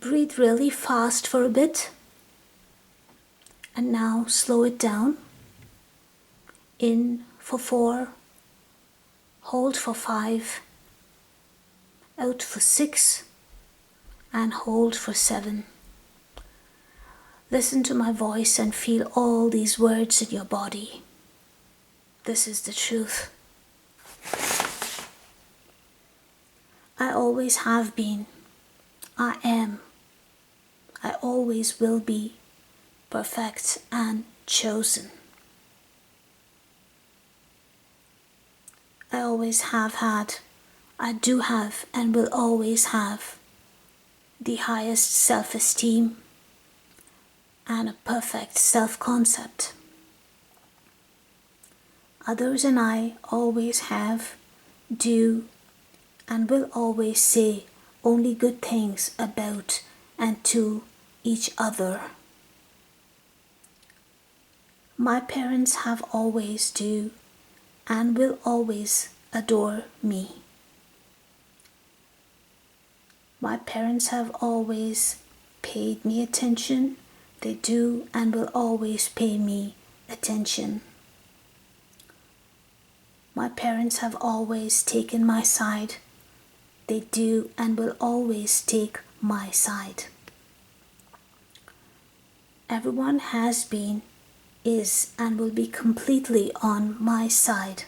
Breathe really fast for a bit. And now slow it down. In for 4. Hold for 5. Out for 6. And hold for 7. Listen to my voice and feel all these words in your body. This is the truth. I always have been. I am. I always will be perfect and chosen. I always have had, I do have, and will always have the highest self-esteem and a perfect self-concept. Others and I always have, do, and will always say only good things about and to each other. My parents have always do and will always adore me. My parents have always paid me attention. They do and will always pay me attention. My parents have always taken my side. They do and will always take my side. Everyone has been, is, and will be completely on my side.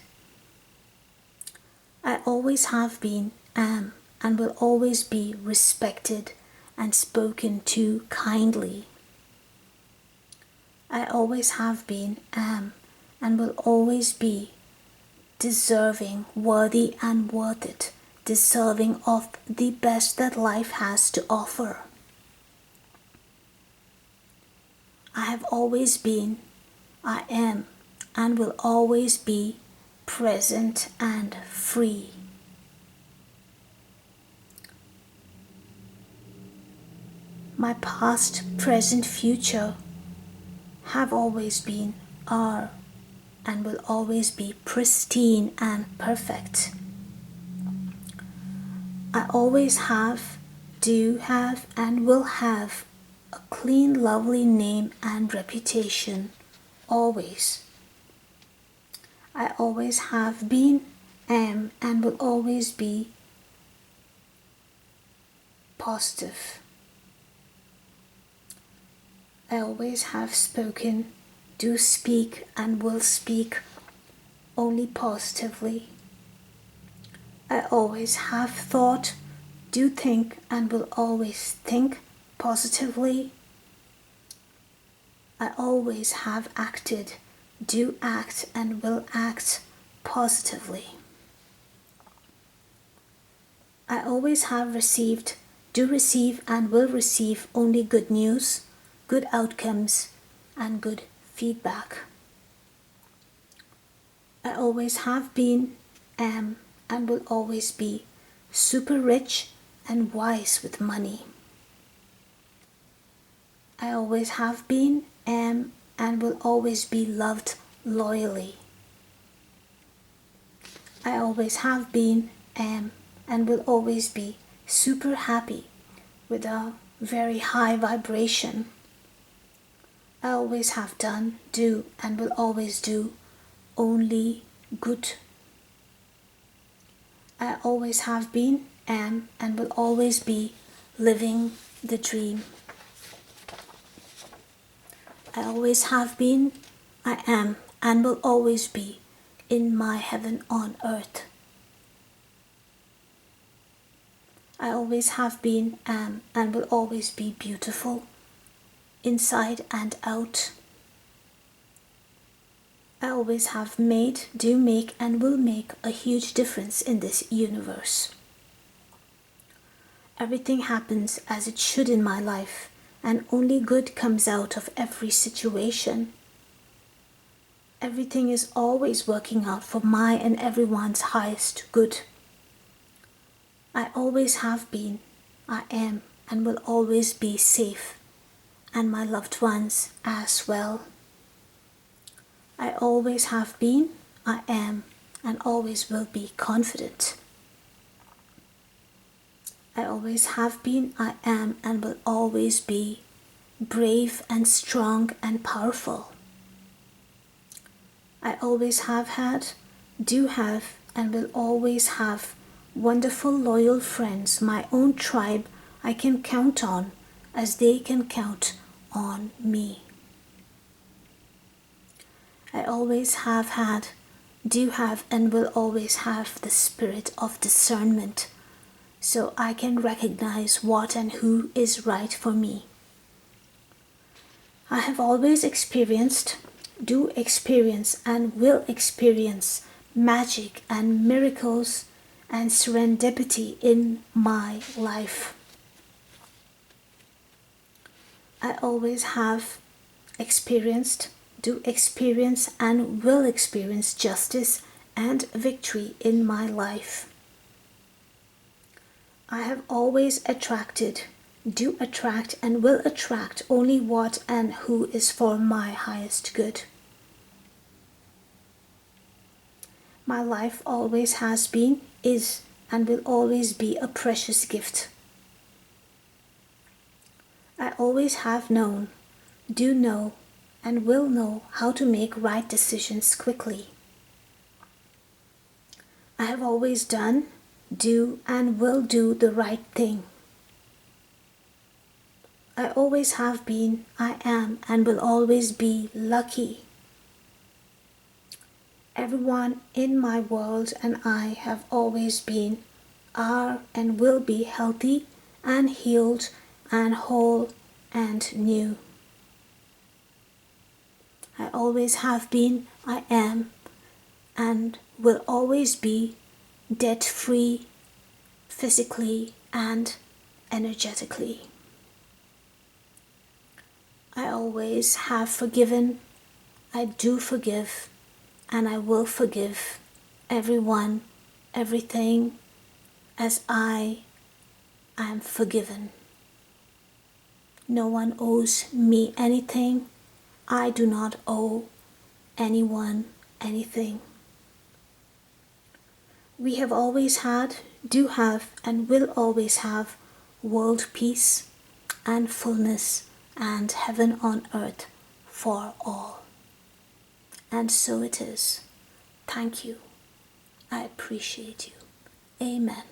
I always have been, am, and will always be respected and spoken to kindly. I always have been, am, and will always be deserving, worthy, and worth it, deserving of the best that life has to offer. I have always been, I am, and will always be present and free. My past, present, future have always been, are, and will always be pristine and perfect. I always have, do have, and will have a clean, lovely name and reputation, always. I always have been, am, and will always be positive. I always have spoken, do speak, and will speak only positively. I always have thought, do think, and will always think positively. I always have acted, do act, and will act positively. I always have received, do receive, and will receive only good news, good outcomes, and good feedback. I always have been, am, and will always be super rich and wise with money. I always have been, am, and will always be loved loyally. I always have been, am, and will always be super happy with a very high vibration. I always have done, do, and will always do only good. I always have been, am, and will always be living the dream. I always have been, I am, and will always be in my heaven on earth. I always have been, am, and will always be beautiful, inside and out. I always have made, do make, and will make a huge difference in this universe. Everything happens as it should in my life, and only good comes out of every situation. Everything is always working out for my and everyone's highest good. I always have been, I am, and will always be safe, and my loved ones as well. I always have been, I am, and always will be confident. I always have been, I am, and will always be brave and strong and powerful. I always have had, do have, and will always have wonderful loyal friends, my own tribe I can count on as they can count on me. I always have had, do have, and will always have the spirit of discernment, so I can recognize what and who is right for me. I have always experienced, do experience, and will experience magic and miracles and serendipity in my life. I always have experienced, do experience, and will experience justice and victory in my life. I have always attracted, do attract, and will attract only what and who is for my highest good. My life always has been, is, and will always be a precious gift. I always have known, do know, and will know how to make right decisions quickly. I have always done, do, and will do the right thing. I always have been, I am, and will always be lucky. Everyone in my world and I have always been, are, and will be healthy and healed and whole and new. I always have been, I am, and will always be debt-free physically and energetically. I always have forgiven, I do forgive, and I will forgive everyone, everything, as I am forgiven. No one owes me anything. I do not owe anyone anything. We have always had, do have, and will always have world peace and fullness and heaven on earth for all. And so it is. Thank you. I appreciate you. Amen.